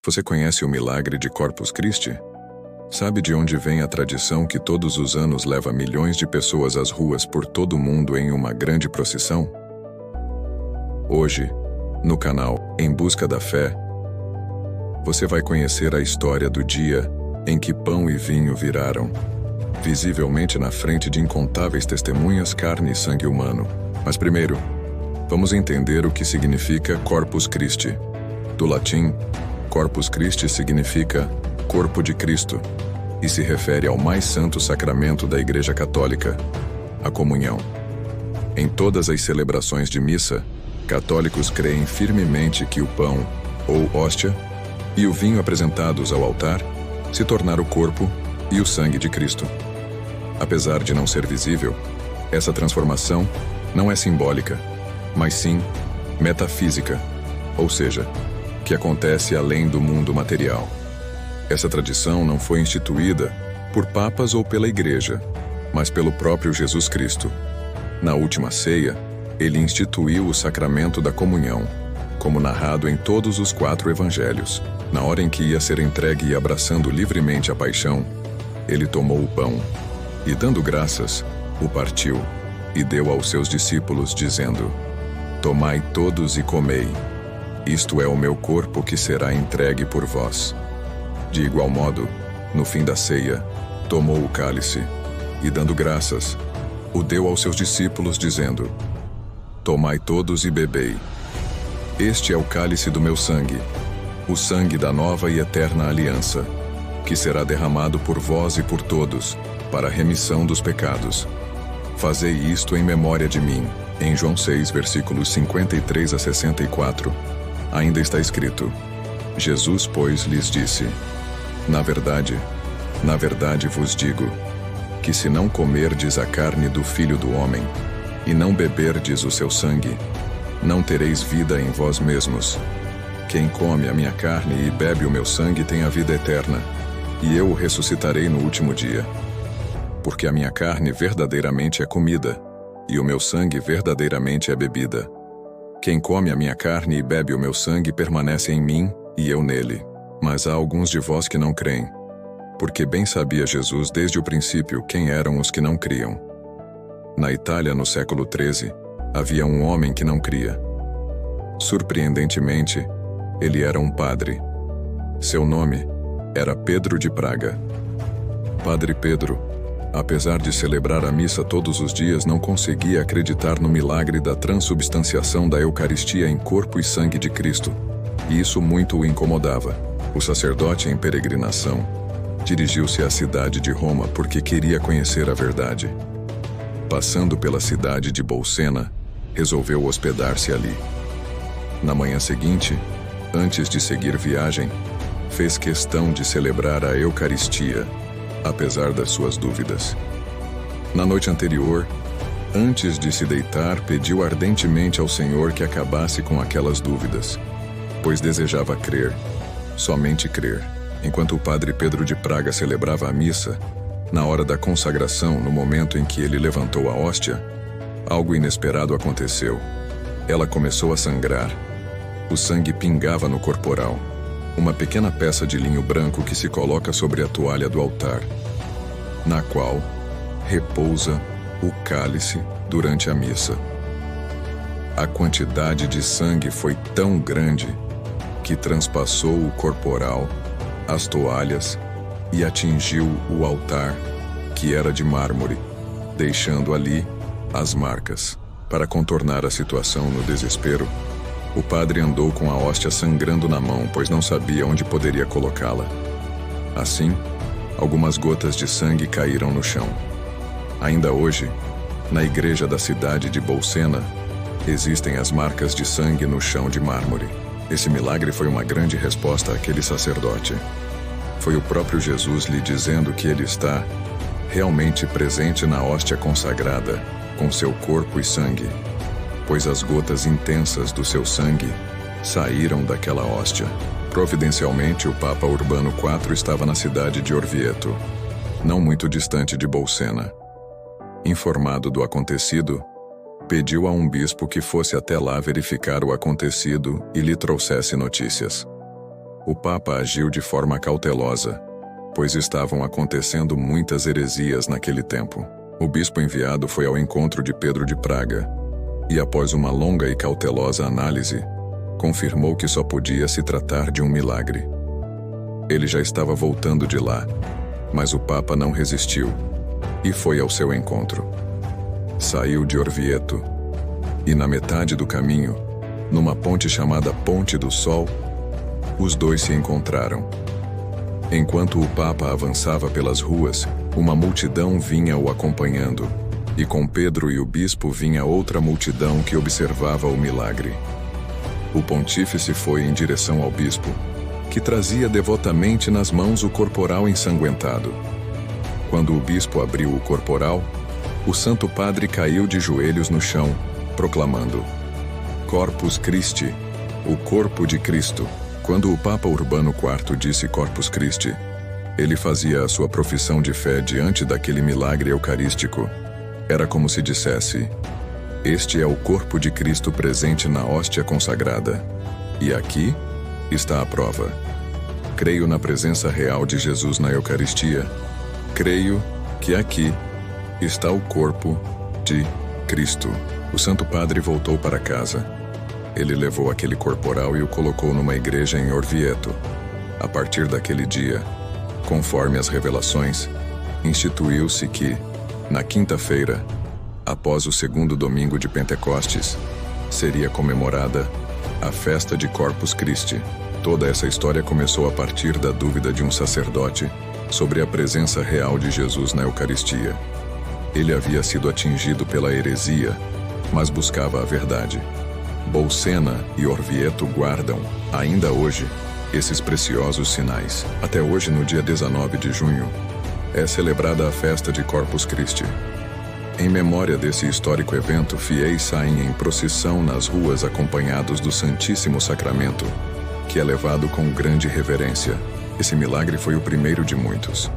Você conhece o milagre de Corpus Christi? Sabe de onde vem a tradição que todos os anos leva milhões de pessoas às ruas por todo o mundo em uma grande procissão? Hoje, no canal Em Busca da Fé, você vai conhecer a história do dia em que pão e vinho viraram, visivelmente na frente de incontáveis testemunhas, carne e sangue humano. Mas primeiro, vamos entender o que significa Corpus Christi. Do latim, Corpus Christi significa corpo de Cristo e se refere ao mais santo sacramento da Igreja Católica, a comunhão. Em todas as celebrações de missa, católicos creem firmemente que o pão, ou hóstia, e o vinho apresentados ao altar se tornaram o corpo e o sangue de Cristo. Apesar de não ser visível, essa transformação não é simbólica, mas sim metafísica, ou seja, que acontece além do mundo material. Essa tradição não foi instituída por papas ou pela Igreja, mas pelo próprio Jesus Cristo. Na última ceia, ele instituiu o sacramento da comunhão, como narrado em todos os 4 evangelhos. Na hora em que ia ser entregue e abraçando livremente a paixão, ele tomou o pão e, dando graças, o partiu e deu aos seus discípulos, dizendo: "Tomai todos e comei. Isto é o meu corpo que será entregue por vós." De igual modo, no fim da ceia, tomou o cálice e, dando graças, o deu aos seus discípulos, dizendo: "Tomai todos e bebei. Este é o cálice do meu sangue, o sangue da nova e eterna aliança, que será derramado por vós e por todos, para a remissão dos pecados. Fazei isto em memória de mim." Em João 6, versículos 53 a 64, ainda está escrito: Jesus, pois, lhes disse: na verdade vos digo, que se não comerdes a carne do Filho do Homem, e não beberdes o seu sangue, não tereis vida em vós mesmos. Quem come a minha carne e bebe o meu sangue tem a vida eterna, e eu o ressuscitarei no último dia. Porque a minha carne verdadeiramente é comida, e o meu sangue verdadeiramente é bebida. Quem come a minha carne e bebe o meu sangue permanece em mim, e eu nele. Mas há alguns de vós que não creem, porque bem sabia Jesus desde o princípio quem eram os que não criam. Na Itália, no século XIII, havia um homem que não cria. Surpreendentemente, ele era um padre. Seu nome era Pedro de Praga. Padre Pedro, apesar de celebrar a missa todos os dias, não conseguia acreditar no milagre da transubstanciação da Eucaristia em corpo e sangue de Cristo, e isso muito o incomodava. O sacerdote em peregrinação dirigiu-se à cidade de Roma porque queria conhecer a verdade. Passando pela cidade de Bolsena, resolveu hospedar-se ali. Na manhã seguinte, antes de seguir viagem, fez questão de celebrar a Eucaristia, apesar das suas dúvidas. Na noite anterior, antes de se deitar, pediu ardentemente ao Senhor que acabasse com aquelas dúvidas, pois desejava crer, somente crer. Enquanto o padre Pedro de Praga celebrava a missa, na hora da consagração, no momento em que ele levantou a hóstia, algo inesperado aconteceu. Ela começou a sangrar. O sangue pingava no corporal, uma pequena peça de linho branco que se coloca sobre a toalha do altar, na qual repousa o cálice durante a missa. A quantidade de sangue foi tão grande que transpassou o corporal, as toalhas e atingiu o altar, que era de mármore, deixando ali as marcas. Para contornar a situação no desespero, o padre andou com a hóstia sangrando na mão, pois não sabia onde poderia colocá-la. Assim, algumas gotas de sangue caíram no chão. Ainda hoje, na igreja da cidade de Bolsena, existem as marcas de sangue no chão de mármore. Esse milagre foi uma grande resposta àquele sacerdote. Foi o próprio Jesus lhe dizendo que ele está realmente presente na hóstia consagrada, com seu corpo e sangue, pois as gotas intensas do seu sangue saíram daquela hóstia. Providencialmente, o Papa Urbano IV estava na cidade de Orvieto, não muito distante de Bolsena. Informado do acontecido, pediu a um bispo que fosse até lá verificar o acontecido e lhe trouxesse notícias. O Papa agiu de forma cautelosa, pois estavam acontecendo muitas heresias naquele tempo. O bispo enviado foi ao encontro de Pedro de Praga, e após uma longa e cautelosa análise, confirmou que só podia se tratar de um milagre. Ele já estava voltando de lá, mas o Papa não resistiu, e foi ao seu encontro. Saiu de Orvieto, e na metade do caminho, numa ponte chamada Ponte do Sol, os dois se encontraram. Enquanto o Papa avançava pelas ruas, uma multidão vinha o acompanhando, e com Pedro e o bispo vinha outra multidão que observava o milagre. O pontífice foi em direção ao bispo, que trazia devotamente nas mãos o corporal ensanguentado. Quando o bispo abriu o corporal, o Santo Padre caiu de joelhos no chão, proclamando: Corpus Christi, o corpo de Cristo. Quando o Papa Urbano IV disse Corpus Christi, ele fazia a sua profissão de fé diante daquele milagre eucarístico. Era como se dissesse: este é o corpo de Cristo presente na hóstia consagrada. E aqui está a prova. Creio na presença real de Jesus na Eucaristia. Creio que aqui está o corpo de Cristo. O Santo Padre voltou para casa. Ele levou aquele corporal e o colocou numa igreja em Orvieto. A partir daquele dia, conforme as revelações, instituiu-se que, na quinta-feira, após o segundo domingo de Pentecostes, seria comemorada a festa de Corpus Christi. Toda essa história começou a partir da dúvida de um sacerdote sobre a presença real de Jesus na Eucaristia. Ele havia sido atingido pela heresia, mas buscava a verdade. Bolsena e Orvieto guardam, ainda hoje, esses preciosos sinais. Até hoje, no dia 19 de junho, é celebrada a festa de Corpus Christi. Em memória desse histórico evento, fiéis saem em procissão nas ruas acompanhados do Santíssimo Sacramento, que é levado com grande reverência. Esse milagre foi o primeiro de muitos.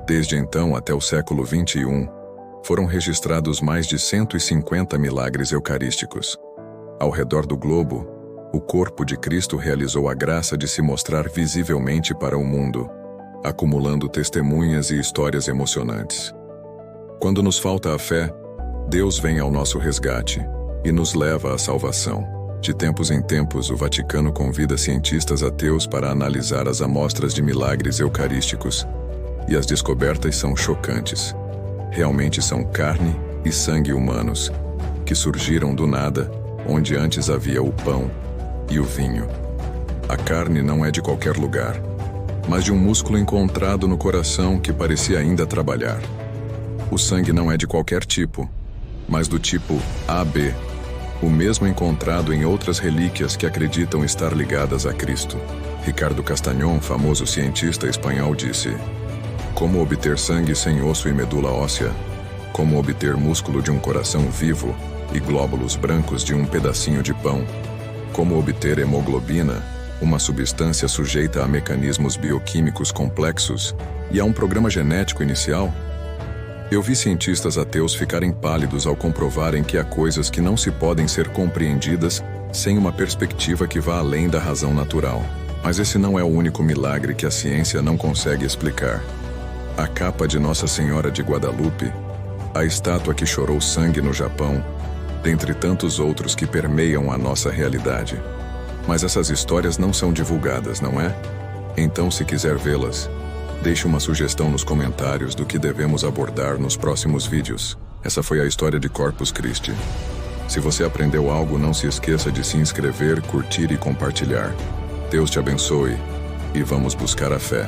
Desde então até o século XXI, foram registrados mais de 150 milagres eucarísticos. Ao redor do globo, o corpo de Cristo realizou a graça de se mostrar visivelmente para o mundo, acumulando testemunhas e histórias emocionantes. Quando nos falta a fé, Deus vem ao nosso resgate e nos leva à salvação. De tempos em tempos, o Vaticano convida cientistas ateus para analisar as amostras de milagres eucarísticos, e as descobertas são chocantes. Realmente são carne e sangue humanos, que surgiram do nada, onde antes havia o pão e o vinho. A carne não é de qualquer lugar, mas de um músculo encontrado no coração que parecia ainda trabalhar. O sangue não é de qualquer tipo, mas do tipo AB, o mesmo encontrado em outras relíquias que acreditam estar ligadas a Cristo. Ricardo Castañón, famoso cientista espanhol, disse: como obter sangue sem osso e medula óssea? Como obter músculo de um coração vivo e glóbulos brancos de um pedacinho de pão? Como obter hemoglobina, uma substância sujeita a mecanismos bioquímicos complexos e a um programa genético inicial? Eu vi cientistas ateus ficarem pálidos ao comprovarem que há coisas que não se podem ser compreendidas sem uma perspectiva que vá além da razão natural. Mas esse não é o único milagre que a ciência não consegue explicar. A capa de Nossa Senhora de Guadalupe, a estátua que chorou sangue no Japão, dentre tantos outros que permeiam a nossa realidade. Mas essas histórias não são divulgadas, não é? Então, se quiser vê-las, deixe uma sugestão nos comentários do que devemos abordar nos próximos vídeos. Essa foi a história de Corpus Christi. Se você aprendeu algo, não se esqueça de se inscrever, curtir e compartilhar. Deus te abençoe e vamos buscar a fé.